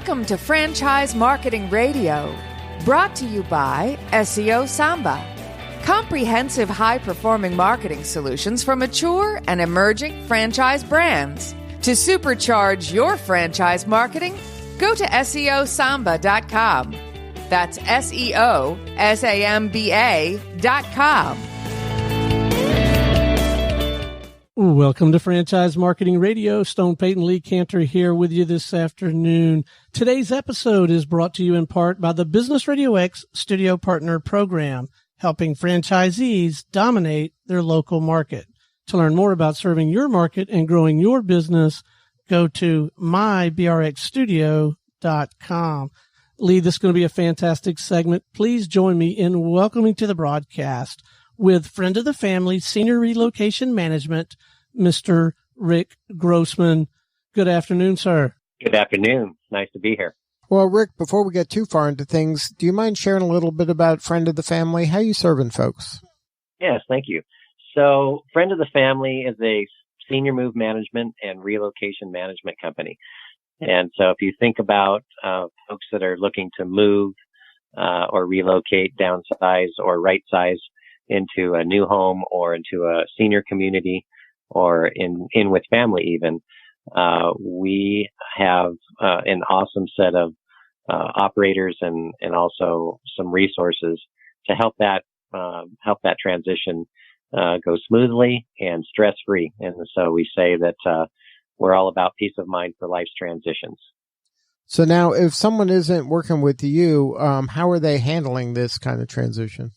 Welcome to Franchise Marketing Radio, brought to you by SEO SAMBA. Comprehensive high-performing marketing solutions for mature and emerging franchise brands. To supercharge your franchise marketing, go to SEOSAMBA.com. That's SEOSAMBA.com. Welcome to Franchise Marketing Radio. Stone Payton Lee Cantor here with you this afternoon. Today's episode is brought to you in part by the Business Radio X Studio Partner Program, helping franchisees dominate their local market. To learn more about serving your market and growing your business, go to mybrxstudio.com. Lee, this is going to be a fantastic segment. Please join me in welcoming to the broadcast with friend of the family, Senior Relocation Management, Mr. Rick Grossmann. Good afternoon, sir. Good afternoon. Nice to be here. Well, Rick, before we get too far into things, do you mind sharing a little bit about friend of the family? How are you serving folks? Yes, thank you. So, Friend of the Family is a senior move management and relocation management company. And so if you think about folks that are looking to move or relocate, downsize, or right size into a new home or into a senior community or in with family even, we have an awesome set of operators and also some resources to help that transition go smoothly and stress-free. And so we say that we're all about peace of mind for life's transitions. So now, if someone isn't working with you, how are they handling this kind of transition?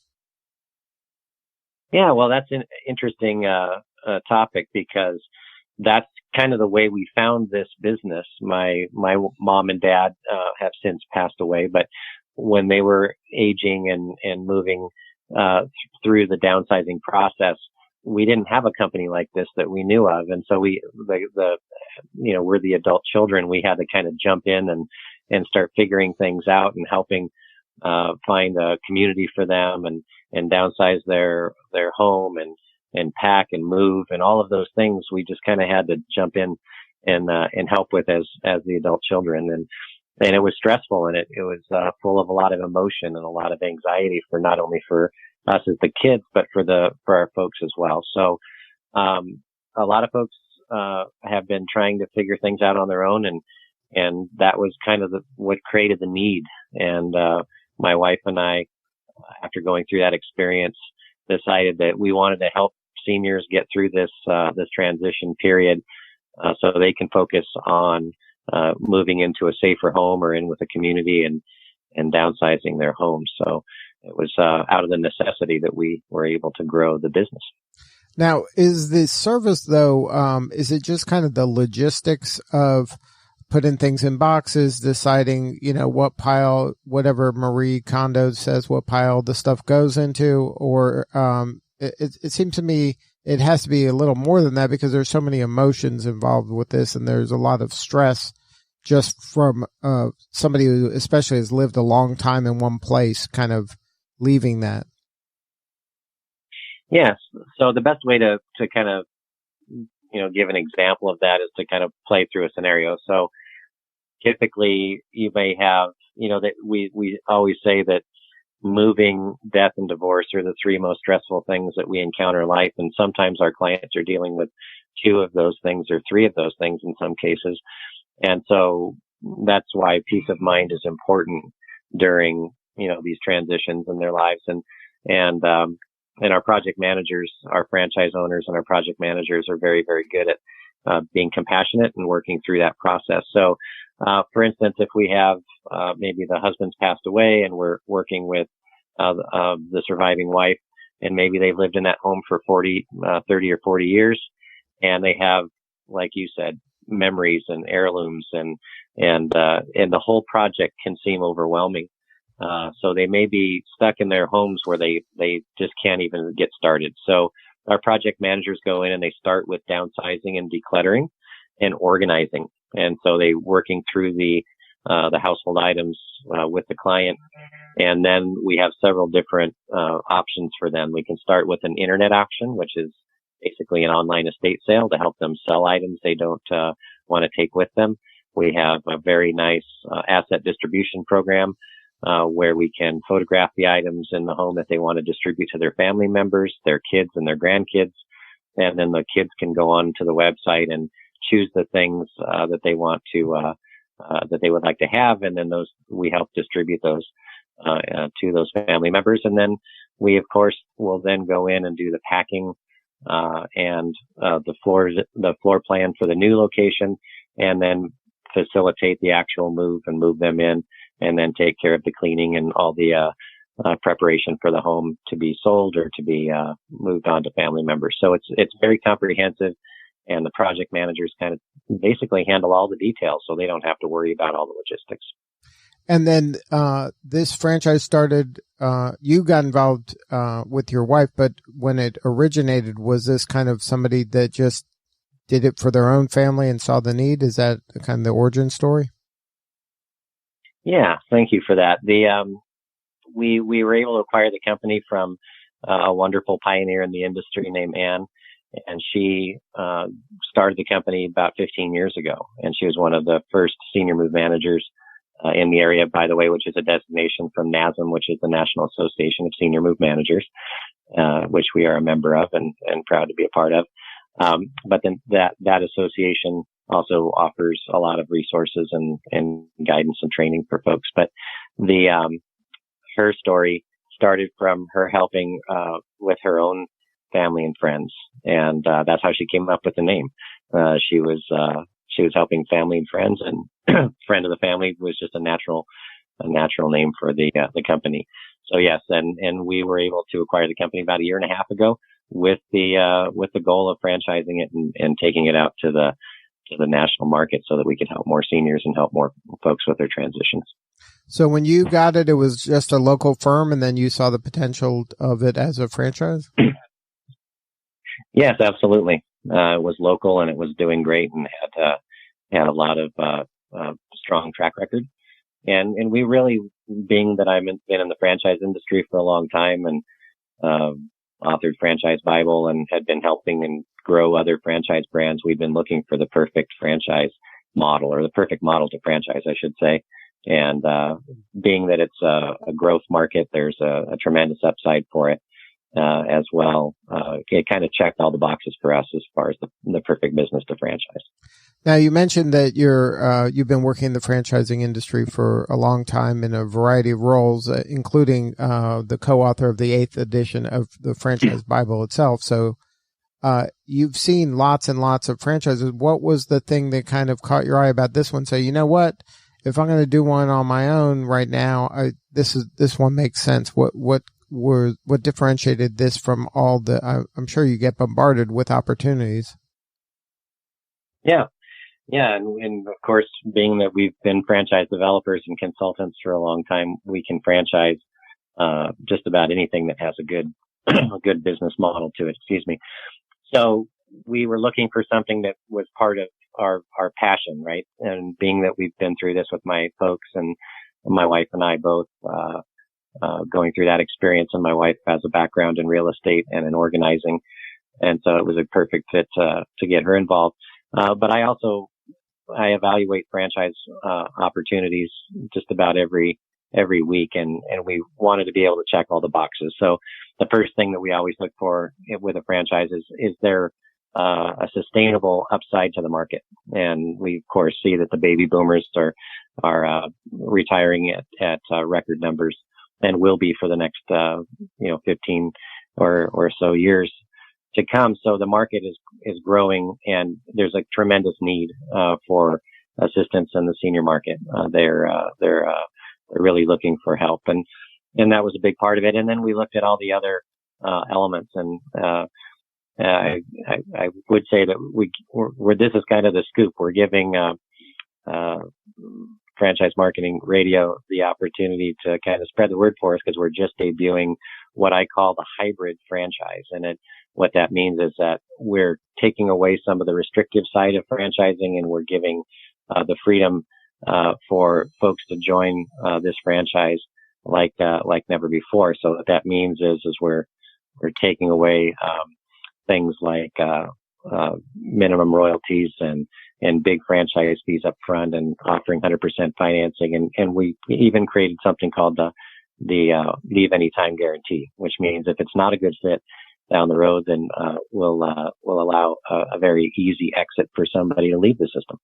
Yeah, well, that's an interesting topic because that's kind of the way we found this business. My mom and dad have since passed away, but when they were aging and moving through the downsizing process, we didn't have a company like this that we knew of, and so we're the adult children. We had to kind of jump in and start figuring things out and helping find a community for them and downsize their home and pack and move and all of those things. We just kind of had to jump in and help with as the adult children, and it was stressful, and it was full of a lot of emotion and a lot of anxiety for not only for us as the kids, but for our folks as well. So, a lot of folks, have been trying to figure things out on their own. And that was kind of what created the need. And, my wife and I, after going through that experience, decided that we wanted to help seniors get through this transition period, so they can focus on, moving into a safer home or in with a community and downsizing their home. So, it was out of the necessity that we were able to grow the business. Now, is the service, though, is it just kind of the logistics of putting things in boxes, deciding, what pile, whatever Marie Kondo says, what pile the stuff goes into? Or it seems to me it has to be a little more than that because there's so many emotions involved with this, and there's a lot of stress just from somebody who especially has lived a long time in one place, kind of leaving that. Yes. So the best way to kind of, give an example of that is to kind of play through a scenario. So typically you may have, that we always say that moving, death, and divorce are the three most stressful things that we encounter in life. And sometimes our clients are dealing with two of those things or three of those things in some cases. And so that's why peace of mind is important during, these transitions in their lives. And our project managers, our franchise owners and our project managers are very, very good at being compassionate and working through that process. So, for instance, if we have maybe the husband's passed away and we're working with the surviving wife, and maybe they've lived in that home for 30 or 40 years, and they have, like you said, memories and heirlooms, and the whole project can seem overwhelming. So they may be stuck in their homes where they just can't even get started. So our project managers go in and they start with downsizing and decluttering and organizing. And so they working through the household items, with the client. And then we have several different, options for them. We can start with an internet auction, which is basically an online estate sale to help them sell items they don't, want to take with them. We have a very nice asset distribution program where we can photograph the items in the home that they want to distribute to their family members, their kids, and their grandkids. And then the kids can go on to the website and choose the things that they want to that they would like to have, and then we help distribute those to those family members. And then we, of course, will then go in and do the packing and the floor plan for the new location, and then facilitate the actual move and move them in, and then take care of the cleaning and all the preparation for the home to be sold or to be moved on to family members. So it's very comprehensive, and the project managers kind of basically handle all the details, so they don't have to worry about all the logistics. And then this franchise started, you got involved with your wife, but when it originated, was this kind of somebody that just did it for their own family and saw the need? Is that kind of the origin story? Yeah, thank you for that. We were able to acquire the company from a wonderful pioneer in the industry named Ann, and she started the company about 15 years ago, and she was one of the first senior move managers in the area, by the way, which is a designation from NASM, which is the National Association of Senior Move Managers, which we are a member of and proud to be a part of. But then that association also offers a lot of resources and guidance and training for folks. But her story started from her helping with her own family and friends, and that's how she came up with the name. She was helping family and friends, and friend of the family was just a natural name for the company. So yes, and we were able to acquire the company about a year and a half ago with the goal of franchising it and taking it out to the national market so that we could help more seniors and help more folks with their transitions. So when you got it, it was just a local firm, and then you saw the potential of it as a franchise? Yes, absolutely. It was local, and it was doing great, and had a lot of strong track record. And we really, being that I've been in the franchise industry for a long time and authored Franchise Bible and had been helping and grow other franchise brands, we've been looking for the perfect franchise model, or the perfect model to franchise, I should say. And being that it's a growth market, there's a tremendous upside for it as well. It kind of checked all the boxes for us as far as the perfect business to franchise. Now, you mentioned that you've been working in the franchising industry for a long time in a variety of roles, including the co-author of the 8th edition of the Franchise Bible itself. So you've seen lots and lots of franchises. What was the thing that kind of caught your eye about this one? So, you know what? If I'm going to do one on my own right now, this one makes sense. What differentiated this from all the? I'm sure you get bombarded with opportunities. Yeah, and of course, being that we've been franchise developers and consultants for a long time, we can franchise just about anything that has a good business model to it. Excuse me. So we were looking for something that was part of our passion, right? And being that we've been through this with my folks, and my wife and I both going through that experience, and my wife has a background in real estate and in organizing, and so it was a perfect fit to get her involved. But I evaluate franchise opportunities just about every week, and we wanted to be able to check all the boxes. So the first thing that we always look for with a franchise is there a sustainable upside to the market? And we of course see that the baby boomers are retiring at record numbers, and will be for the next 15 or so years to come. So the market is growing, and there's a tremendous need for assistance in the senior market. They're really looking for help, and that was a big part of it. And then we looked at all the other elements, and I would say that this is kind of the scoop. We're giving Franchise Marketing Radio the opportunity to kind of spread the word for us, because we're just debuting what I call the hybrid franchise. And what that means is that we're taking away some of the restrictive side of franchising, and we're giving the freedom for folks to join this franchise like never before. So what that means is we're taking away things like minimum royalties and and big franchise fees up front and offering 100% financing. And we even created something called the leave anytime guarantee, which means if it's not a good fit down the road, then we'll allow a very easy exit for somebody to leave the system.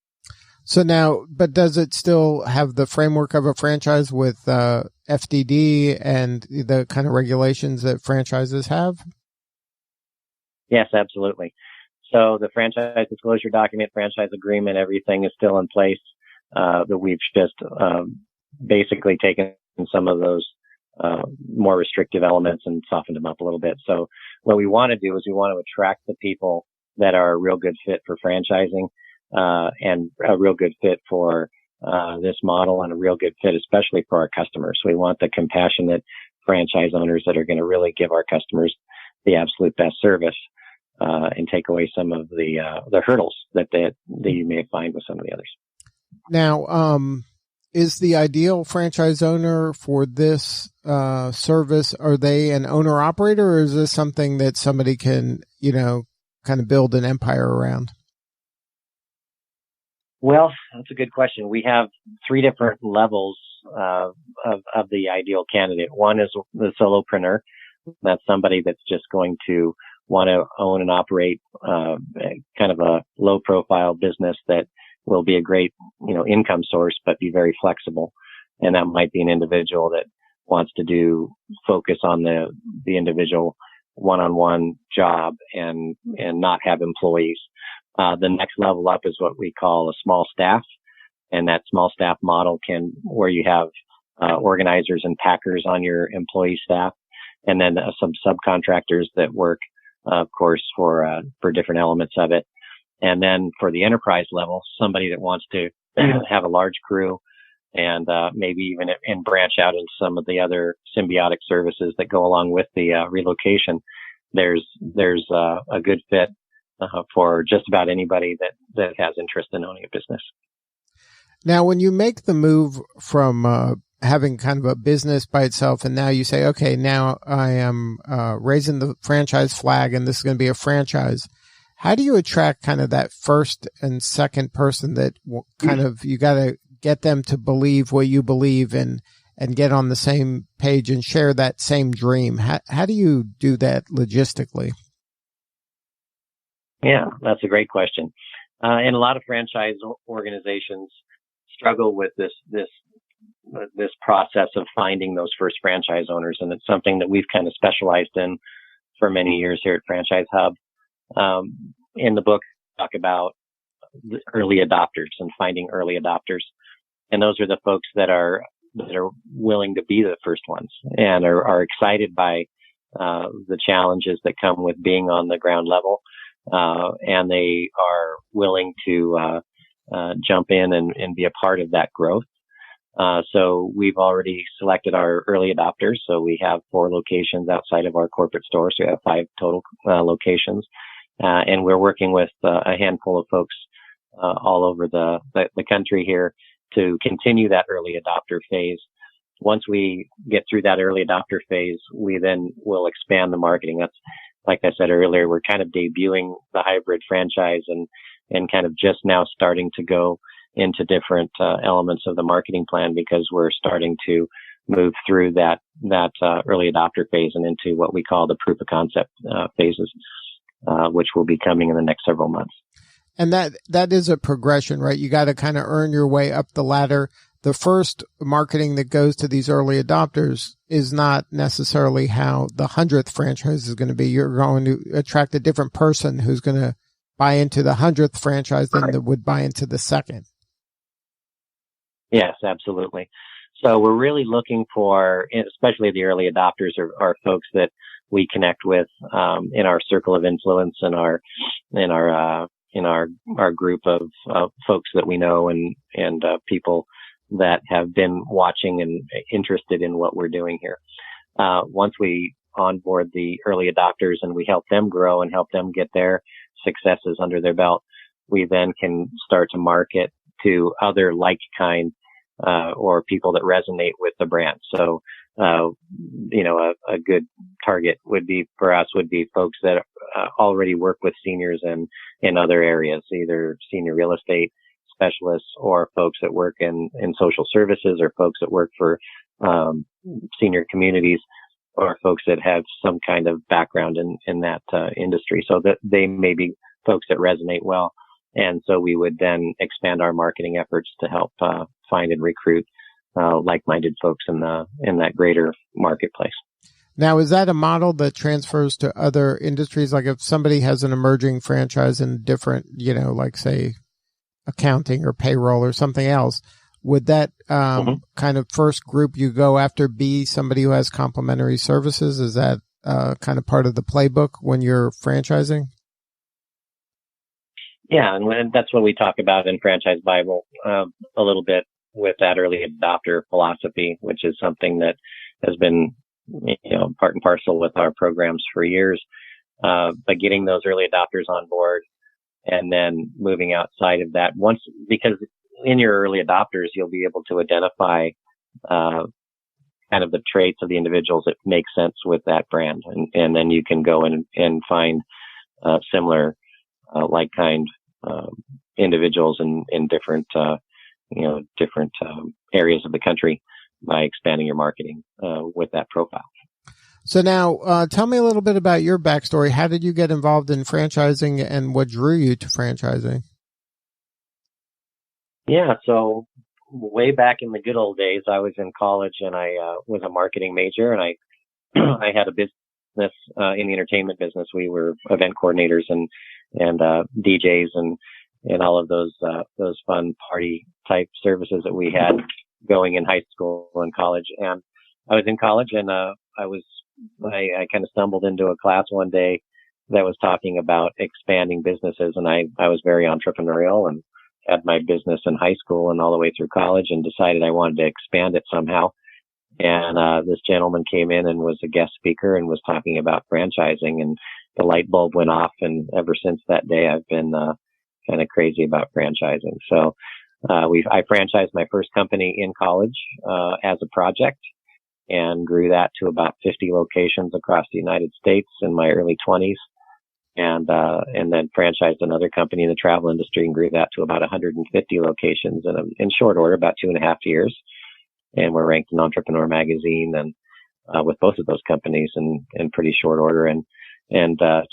So now, but does it still have the framework of a franchise with FDD and the kind of regulations that franchises have? Yes, absolutely. So the franchise disclosure document, franchise agreement, everything is still in place. That we've just basically taken some of those more restrictive elements and softened them up a little bit. So what we want to do is we want to attract the people that are a real good fit for franchising, and a real good fit for this model, and a real good fit especially for our customers. We want the compassionate franchise owners that are going to really give our customers the absolute best service, and take away some of the hurdles that you may find with some of the others. Now, is the ideal franchise owner for this service, are they an owner operator, or is this something that somebody can, kind of build an empire around? Well, that's a good question. We have 3 different levels of the ideal candidate. One is the solopreneur. That's somebody that's just going to want to own and operate kind of a low profile business that will be a great, income source, but be very flexible. And that might be an individual that wants to focus on the individual one-on-one job and not have employees. The next level up is what we call a small staff. And that small staff model where you have organizers and packers on your employee staff, and then some subcontractors that work, of course, for different elements of it. And then for the enterprise level, somebody that wants to have a large crew and maybe even and branch out into some of the other symbiotic services that go along with the relocation. There's a good fit for just about anybody that has interest in owning a business. Now, when you make the move from having kind of a business by itself, and now you say, okay, now I am raising the franchise flag and this is going to be a franchise. How do you attract kind of that first and second person that kind of, you got to get them to believe what you believe and get on the same page and share that same dream? How do you do that logistically? Yeah, that's a great question. And a lot of franchise organizations struggle with this process of finding those first franchise owners. And it's something that we've kind of specialized in for many years here at Franchise Hub. In the book, I talk about the early adopters and finding early adopters. And those are the folks that are willing to be the first ones and are excited by the challenges that come with being on the ground level. And they are willing to jump in and be a part of that growth. So we've already selected our early adopters. So we have 4 locations outside of our corporate store. So we have 5 total locations. And we're working with a handful of folks all over the country here to continue that early adopter phase. Once we get through that early adopter phase, we then will expand the marketing. That's, like I said earlier, we're kind of debuting the hybrid franchise and kind of just now starting to go into different elements of the marketing plan, because we're starting to move through that early adopter phase and into what we call the proof of concept phases, which will be coming in the next several months. And that is a progression, right? You got to kind of earn your way up the ladder. The first marketing that goes to these early adopters is not necessarily how the 100th franchise is going to be. You're going to attract a different person who's going to buy into the 100th franchise than that would buy into the second. Yes, absolutely. So we're really looking for, especially the early adopters are folks that we connect with in our circle of influence and our group of folks that we know and people that have been watching and interested in what we're doing here. Once we onboard the early adopters and we help them grow and help them get their successes under their belt, we then can start to market to other like kind or people that resonate with the brand. So a good target would be folks that already work with seniors in other areas, either senior real estate specialists or folks that work in social services or folks that work for senior communities or folks that have some kind of background in that industry, so that they may be folks that resonate well. And so we would then expand our marketing efforts to help find and recruit like-minded folks in that greater marketplace. Now, is that a model that transfers to other industries? Like if somebody has an emerging franchise in different, like say accounting or payroll or something else, would that kind of first group you go after be somebody who has complementary services? Is that kind of part of the playbook when you're franchising? Yeah, and that's what we talk about in Franchise Bible a little bit with that early adopter philosophy, which is something that has been part and parcel with our programs for years. But getting those early adopters on board and then moving outside of that because in your early adopters, you'll be able to identify kind of the traits of the individuals that make sense with that brand. And then you can go in and find similar like-kind individuals in different areas of the country by expanding your marketing with that profile. So now tell me a little bit about your backstory. How did you get involved in franchising and what drew you to franchising? Yeah, so way back in the good old days, I was in college and I was a marketing major, and I had a business in the entertainment business. We were event coordinators and DJs and all of those fun party type services that we had going in high school and college. And I was in college and I kind of stumbled into a class one day that was talking about expanding businesses, and I was very entrepreneurial and had my business in high school and all the way through college, and decided I wanted to expand it somehow. And this gentleman came in and was a guest speaker and was talking about franchising, and the light bulb went off. And ever since that day, I've been kind of crazy about franchising. So I franchised my first company in college as a project, and grew that to about 50 locations across the United States in my early 20s. And then franchised another company in the travel industry and grew that to about 150 locations in short order, about 2.5 years. And we're ranked in Entrepreneur Magazine and with both of those companies in pretty short order, and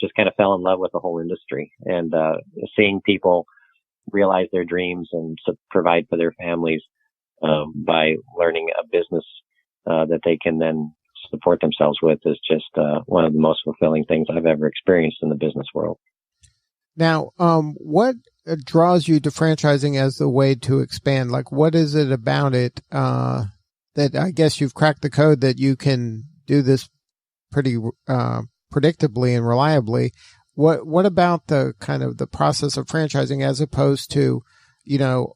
just kind of fell in love with the whole industry, and seeing people realize their dreams and provide for their families by learning a business that they can then support themselves with is just one of the most fulfilling things I've ever experienced in the business world. Now, what draws you to franchising as the way to expand? Like, what is it about it that I guess you've cracked the code that you can do this pretty predictably and reliably? What about the kind of the process of franchising as opposed to,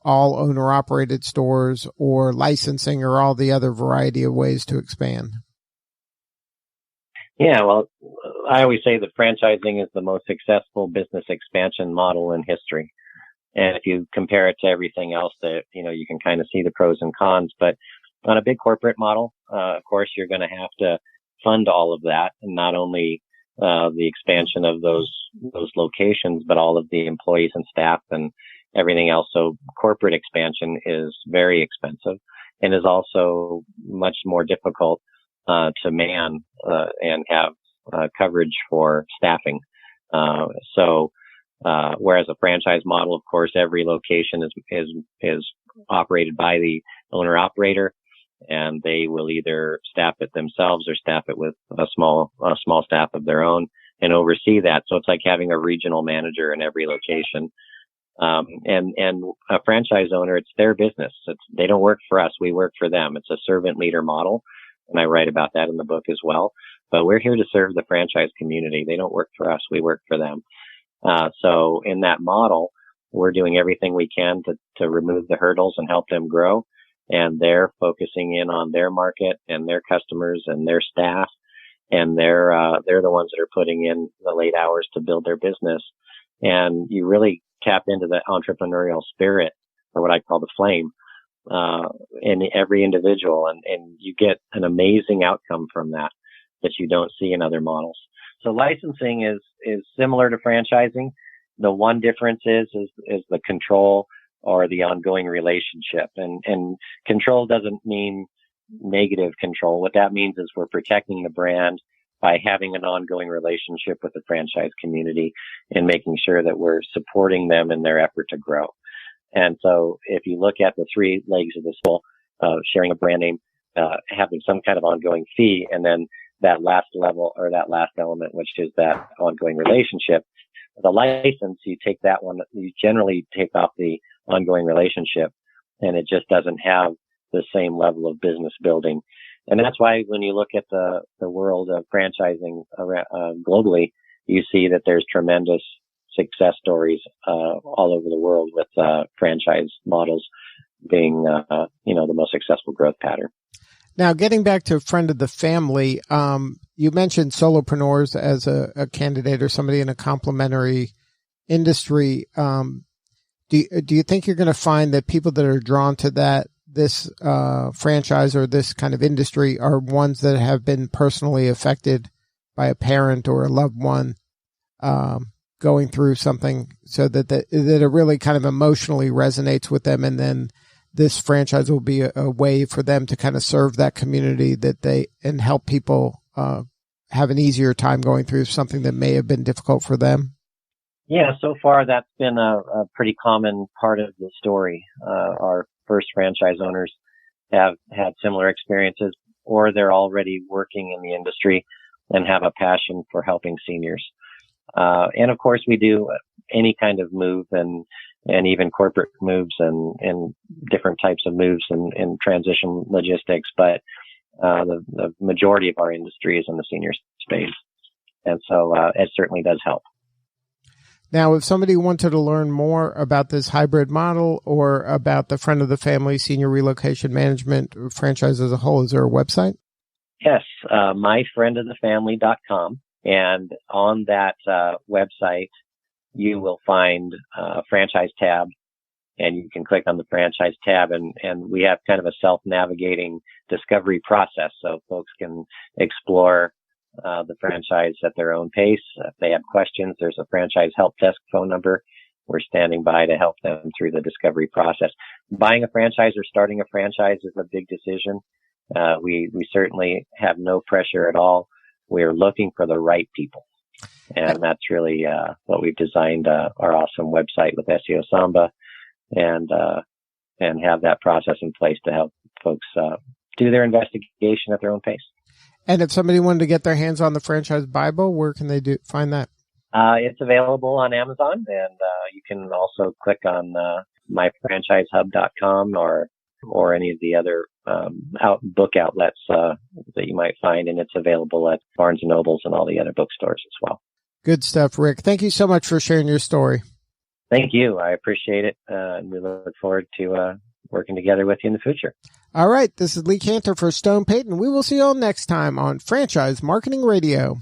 all owner-operated stores or licensing or all the other variety of ways to expand? Yeah, well, I always say that franchising is the most successful business expansion model in history. And if you compare it to everything else, that you can kind of see the pros and cons. But on a big corporate model, of course, you're going to have to fund all of that, and not only the expansion of those locations, but all of the employees and staff and everything else. So corporate expansion is very expensive and is also much more difficult to man and have coverage for staffing. Whereas a franchise model, of course, every location is operated by the owner operator, and they will either staff it themselves or staff it with a small staff of their own and oversee that. So it's like having a regional manager in every location. And a franchise owner, it's their business. They don't work for us. We work for them. It's a servant leader model. And I write about that in the book as well. But we're here to serve the franchise community. They don't work for us. We work for them. So in that model, we're doing everything we can to remove the hurdles and help them grow. And they're focusing in on their market and their customers and their staff. And they're the ones that are putting in the late hours to build their business. And you really tap into the entrepreneurial spirit, or what I call the flame, in every individual, and you get an amazing outcome from that you don't see in other models. So licensing is similar to franchising. The one difference is the control or the ongoing relationship. And control doesn't mean negative control. What that means is we're protecting the brand by having an ongoing relationship with the franchise community and making sure that we're supporting them in their effort to grow. And so if you look at the three legs of the stool, sharing a brand name, having some kind of ongoing fee, and then that last level or that last element, which is that ongoing relationship, the license, you take that one, you generally take off the ongoing relationship, and it just doesn't have the same level of business building. And that's why when you look at the world of franchising globally, you see that there's tremendous success stories all over the world with franchise models being the most successful growth pattern. Now, getting back to friend of the family, you mentioned solopreneurs as a candidate or somebody in a complementary industry. Do you think you're going to find that people that are drawn to this franchise or this kind of industry are ones that have been personally affected by a parent or a loved one going through something, so that it really kind of emotionally resonates with them, and then this franchise will be a way for them to kind of serve that community and help people have an easier time going through something that may have been difficult for them? Yeah, so far that's been a pretty common part of the story. Our first franchise owners have had similar experiences, or they're already working in the industry and have a passion for helping seniors. And of course, we do any kind of move and even corporate moves and different types of moves and transition logistics. But the majority of our industry is in the senior space. And so it certainly does help. Now, if somebody wanted to learn more about this hybrid model or about the friend of the family senior relocation management franchise as a whole, is there a website? Yes, myfriendofthefamily.com. And on that website, you will find a franchise tab, and you can click on the franchise tab, and we have kind of a self-navigating discovery process, so folks can explore the franchise at their own pace. If they have questions, there's a franchise help desk phone number. We're standing by to help them through the discovery process. Buying a franchise or starting a franchise is a big decision. We certainly have no pressure at all. We're looking for the right people. And that's really what we've designed our awesome website with SEO SAMBA and have that process in place to help folks do their investigation at their own pace. And if somebody wanted to get their hands on the Franchise Bible, where can they find that? It's available on Amazon, and you can also click on myfranchisehub.com or any of the other book outlets that you might find, and it's available at Barnes & Nobles and all the other bookstores as well. Good stuff, Rick. Thank you so much for sharing your story. Thank you. I appreciate it, and we look forward to working together with you in the future. All right. This is Lee Cantor for Stone Payton. We will see you all next time on Franchise Marketing Radio.